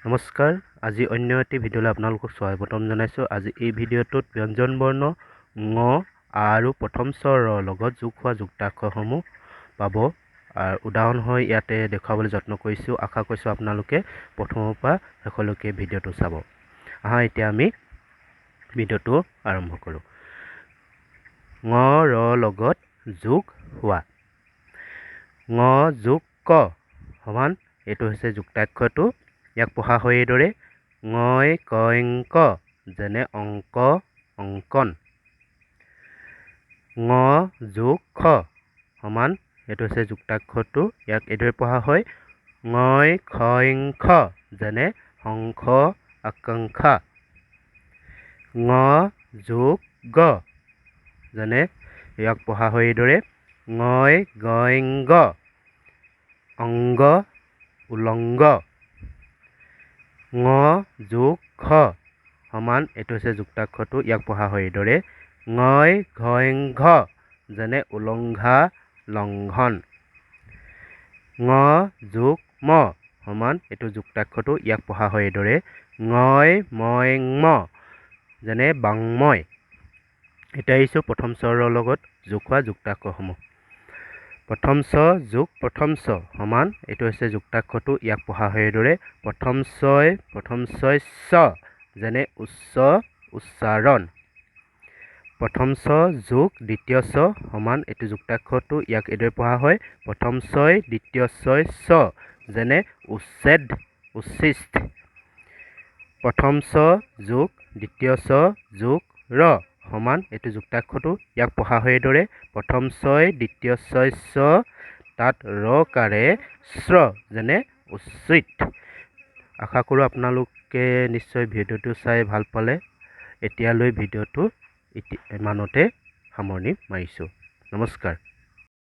নমস্কাৰ আজি অন্য এটি ভিডিঅ'লৈ আপোনালোকক স্বাগতম জনাইছোঁ। আজি এই ভিডিঅ'টোত ব্যঞ্জন বৰ্ণ ঙ আৰু প্ৰথম স্বৰৰ লগত যোগ হোৱা যুক্তাক্ষৰসমূহ পাব আৰু উদাহৰণ হৈ ইয়াতে দেখুৱাবলৈ যত্ন কৰিছোঁ। আশা কৰিছোঁ আপোনালোকে প্ৰথমৰ পৰা শেষলৈকে ভিডিঅ'টো চাব। এতিয়া আমি ভিডিঅ'টো আৰম্ভ কৰোঁ। ঙ ৰ লগত যোগ হোৱা। ঙ যোগ ক সমান এইটো হৈছে যুক্তাক্ষৰটো। ইয়াক পঢ়া হয় এইদৰে ঙই কইং ক, যেনে অংক অংকন। ঙ যোগ খ সমান এইটো হৈছে যুক্তাক্ষৰটো। ইয়াক এইদৰে পঢ়া হয় ঙই খইং খ, যেনে শংখ আকাংক্ষা। ঙ যোগ গ, যেনে ইয়াক পঢ়া হয় এইদৰে ঙই গইং গ, অংগ উলংগ। ঙ যোগ খ সমান এইটো হৈছে যুক্তাক্ষৰটো। ইয়াক পঢ়া হয় এইদৰে ঙই ঘইং ঘ, যেনে উলংঘা লংঘন। ঙ যোগ ম সমান এইটো যুক্তাক্ষৰটো। ইয়াক পঢ়া হয় এইদৰে ঙই মইং ম, যেনে বাংময়। এতিয়া আহিছোঁ প্ৰথম স্বৰৰ লগত যোগ হোৱা যুক্তাক্ষৰসমূহ। প্ৰথম চ যোগ প্ৰথম চ সমান এইটো হৈছে যুক্তাক্ষৰটো। ইয়াক পঢ়া হয় এইদৰে প্ৰথম ছয় চ, যেনে উচ্চ উচ্চাৰণ। প্ৰথম চ যোগ দ্বিতীয় চ সমান এইটো যুক্তাক্ষৰটো। ইয়াক এইদৰে পঢ়া হয় প্ৰথম ছয় দ্বিতীয় ছয় চ, যেনে উচ্ছেদ উচ্ছিষ্ট। প্ৰথম চ যোগ দ্বিতীয় চ যোগ ৰ সমান এইটো যুক্তাক্ষৰটো। ইয়াক পঢ়া হয় এইদৰে প্ৰথম ছয় দ্বিতীয় ছয় চ, তাত ৰ কাৰে শ্ৰ, যেনে উচ্চিত। আশা কৰোঁ আপোনালোকে নিশ্চয় ভিডিঅ'টো চাই ভাল পালে। এতিয়ালৈ ভিডিঅ'টো ইমানতে সামৰণি মাৰিছোঁ। নমস্কাৰ।